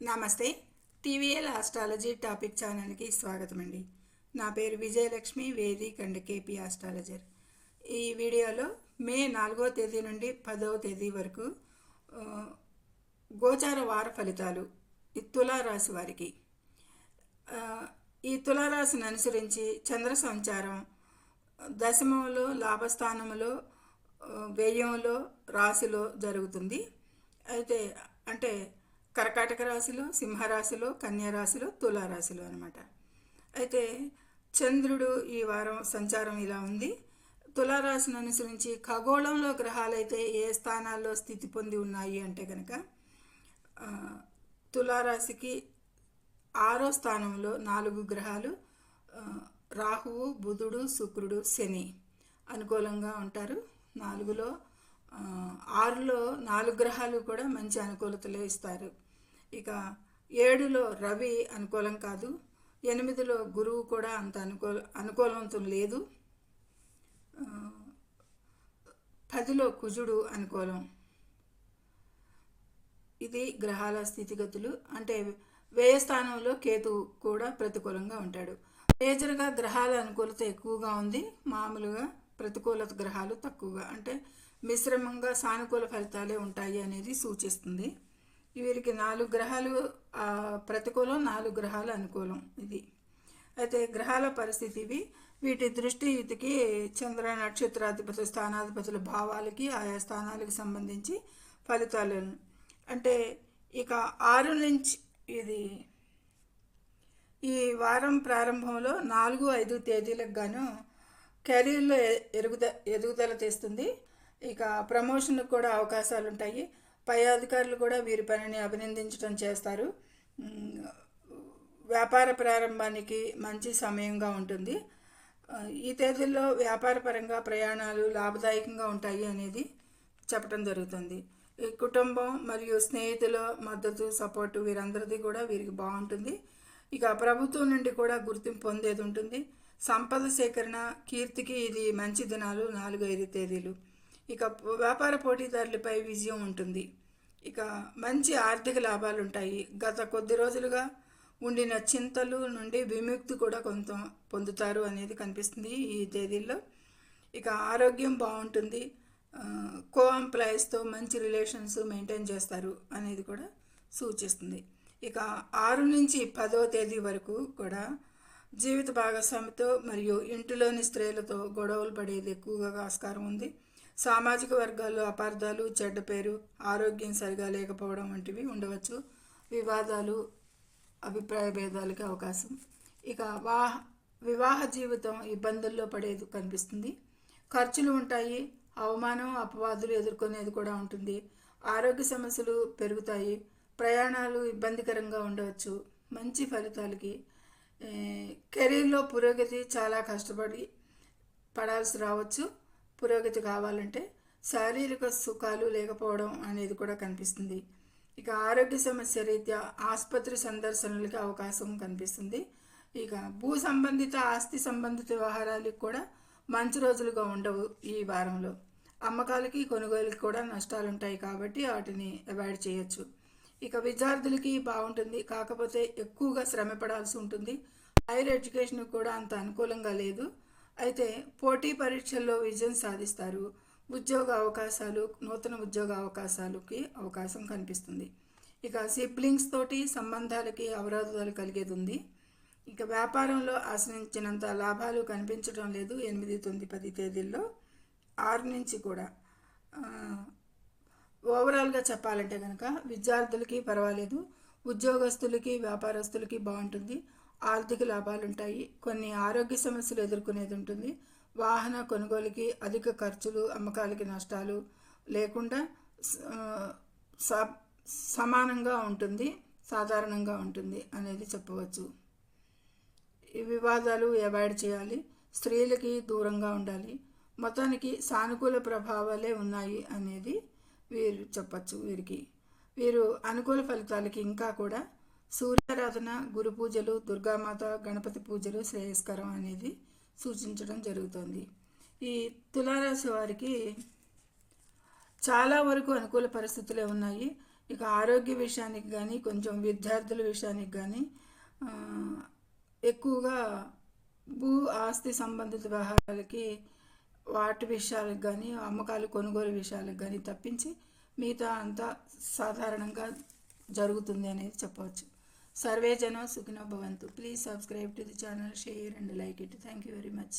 నమస్తే. TVL astrology topic ఛానల్కి స్వాగతం అండి. నా పేరు Vijayalakshmi, Vedic and KP astrologer. ఈ వీడియోలో మే 4వ తేదీ నుండి 10వ తేదీ వరకు గోచార వార ఫలితాలు ఈ తులారాశి వారికి. ఈ తులారాశిని అనుసరించి చంద్ర సంచారం దశమంలో, లాభస్థానంలో, వ్యయంలో, రాశిలో జరుగుతుంది. అయితే అంటే కర్కాటక రాశిలో, సింహరాశిలో, కన్యారాశిలో, తులారాశిలో అనమాట. అయితే చంద్రుడు ఈ వారం సంచారం ఇలా ఉంది. తులారాశిని అనుసరించి ఖగోళంలో గ్రహాలు అయితే ఏ స్థానాల్లో స్థితి పొంది ఉన్నాయి అంటే కనుక తులారాశికి 6వ స్థానంలో 4 గ్రహాలు రాహువు, బుధుడు, శుక్రుడు, శని అనుకూలంగా ఉంటారు. 4లో 6లో 4 గ్రహాలు కూడా మంచి అనుకూలతలు ఇస్తారు. ఇక 7లో రవి అనుకూలం కాదు. 8లో గురువు కూడా అంత అనుకూలంతో లేదు. 10లో కుజుడు అనుకూలం. ఇది గ్రహాల స్థితిగతులు. అంటే వ్యయ స్థానంలో కేతు కూడా ప్రతికూలంగా ఉంటాడు. మేజర్గా గ్రహాల అనుకూలత ఎక్కువగా ఉంది, మామూలుగా ప్రతికూలత గ్రహాలు తక్కువగా, అంటే మిశ్రమంగా సానుకూల ఫలితాలే ఉంటాయి అనేది సూచిస్తుంది. వీరికి 4 గ్రహాలు ప్రతికూలం, 4 గ్రహాలు అనుకూలం. ఇది అయితే గ్రహాల పరిస్థితి ఇవి. వీటి దృష్టి వీటికి చంద్ర నక్షత్రాధిపతుల స్థానాధిపతుల భావాలకి, ఆయా స్థానాలకు సంబంధించి ఫలితాలు. అంటే ఇక 6 నుంచి ఇది ఈ వారం ప్రారంభంలో 4, 5 తేదీలకు గాను కెరీర్లో ఎదుగుదల తెస్తుంది. ఇక ప్రమోషన్కి కూడా అవకాశాలు ఉంటాయి. పై అధికారులు కూడా వీరి పనిని అభినందించడం చేస్తారు. వ్యాపార ప్రారంభానికి మంచి సమయంగా ఉంటుంది. ఈ తేదీల్లో వ్యాపారపరంగా ప్రయాణాలు లాభదాయకంగా ఉంటాయి అనేది చెప్పడం జరుగుతుంది. ఈ కుటుంబం మరియు స్నేహితుల మద్దతు, సపోర్టు వీరందరిది కూడా వీరికి బాగుంటుంది. ఇక ప్రభుత్వం నుండి కూడా గుర్తింపు పొందేది ఉంటుంది. సంపద సేకరణ, కీర్తికి ఇది మంచి దినాలు 4, 5 తేదీలు. ఇక వ్యాపార పోటీదారులపై విజయం ఉంటుంది. ఇక మంచి ఆర్థిక లాభాలు ఉంటాయి. గత కొద్ది రోజులుగా ఉండిన చింతలు నుండి విముక్తి కూడా కొంత పొందుతారు అనేది కనిపిస్తుంది ఈ తేదీల్లో. ఇక ఆరోగ్యం బాగుంటుంది. కో ఎంప్లాయీస్తో మంచి రిలేషన్స్ మెయింటైన్ చేస్తారు అనేది కూడా సూచిస్తుంది. ఇక 6 నుంచి 10వ తేదీ వరకు కూడా జీవిత భాగస్వామితో మరియు ఇంటిలోని స్త్రీలతో గొడవలు పడేది ఎక్కువగా ఆస్కారం ఉంది. సామాజిక వర్గాల్లో అపార్థాలు, చెడ్డ పేరు, ఆరోగ్యం సరిగా లేకపోవడం వంటివి ఉండవచ్చు. వివాదాలు, అభిప్రాయ భేదాలకి అవకాశం. ఇక వివాహ జీవితం ఇబ్బందుల్లో పడేది కనిపిస్తుంది. ఖర్చులు ఉంటాయి. అవమానం, అపవాదులు ఎదుర్కొనేది కూడా ఉంటుంది. ఆరోగ్య సమస్యలు పెరుగుతాయి. ప్రయాణాలు ఇబ్బందికరంగా ఉండవచ్చు. మంచి ఫలితాలకి కెరీర్లో పురోగతి చాలా కష్టపడి పడాల్సి రావచ్చు. పురోగతి కావాలంటే శారీరక సుఖాలు లేకపోవడం అనేది కూడా కనిపిస్తుంది. ఇక ఆరోగ్య సమస్య రీత్యా ఆసుపత్రి సందర్శనలకి అవకాశం కనిపిస్తుంది. ఇక భూ సంబంధిత, ఆస్తి సంబంధిత వ్యవహారాలకు కూడా మంచి రోజులుగా ఉండవు ఈ వారంలో. అమ్మకాలకి, కొనుగోలుకి కూడా నష్టాలు ఉంటాయి కాబట్టి వాటిని అవాయిడ్ చేయొచ్చు. ఇక విద్యార్థులకి బాగుంటుంది, కాకపోతే ఎక్కువగా శ్రమ పడాల్సి ఉంటుంది. హైయర్ ఎడ్యుకేషన్ కూడా అంత అనుకూలంగా లేదు. అయితే పోటీ పరీక్షల్లో విజయం సాధిస్తారు. ఉద్యోగ అవకాశాలు, నూతన ఉద్యోగ అవకాశాలకి అవకాశం కనిపిస్తుంది. ఇక సిబ్లింగ్స్ తోటి సంబంధాలకి అవరోధాలు కలిగేది ఉంది. ఇక వ్యాపారంలో ఆశించినంత లాభాలు కనిపించడం లేదు 8, 9, 10 తేదీల్లో. 6 నుంచి కూడా ఓవరాల్గా చెప్పాలంటే కనుక విద్యార్థులకి పర్వాలేదు, ఉద్యోగస్తులకి, వ్యాపారస్తులకి బాగుంటుంది. ఆర్థిక లాభాలు ఉంటాయి. కొన్ని ఆరోగ్య సమస్యలు ఎదుర్కొనేది ఉంటుంది. వాహన కొనుగోలుకి అధిక ఖర్చులు, అమ్మకాలకి నష్టాలు లేకుండా సమానంగా ఉంటుంది, సాధారణంగా ఉంటుంది అనేది చెప్పవచ్చు. ఈ వివాదాలు అవాయిడ్ చేయాలి. స్త్రీలకి దూరంగా ఉండాలి. మొత్తానికి సానుకూల ప్రభావాలే ఉన్నాయి అనేది వీరు చెప్పచ్చు. వీరు అనుకూల ఫలితాలకి ఇంకా కూడా సూర్యారాధన, గురు పూజలు, దుర్గామాత, గణపతి పూజలు శ్రేయస్కరం అనేది సూచించడం జరుగుతుంది. ఈ తులారాశి వారికి చాలా వరకు అనుకూల పరిస్థితులే ఉన్నాయి. ఇక ఆరోగ్య విషయానికి కానీ కొంచెం విద్యార్థుల విషయానికి కానీ ఎక్కువగా భూ ఆస్తి సంబంధిత వ్యవహారాలకి వాటి విషయాలకు కానీ అమ్మకాలు కొనుగోలు విషయాలకు కానీ తప్పించి మిగతా అంతా సాధారణంగా జరుగుతుంది అనేది చెప్పవచ్చు. సర్వే జనం సుఖినో భవంతు. Please subscribe to the channel, share and like it. Thank you very much.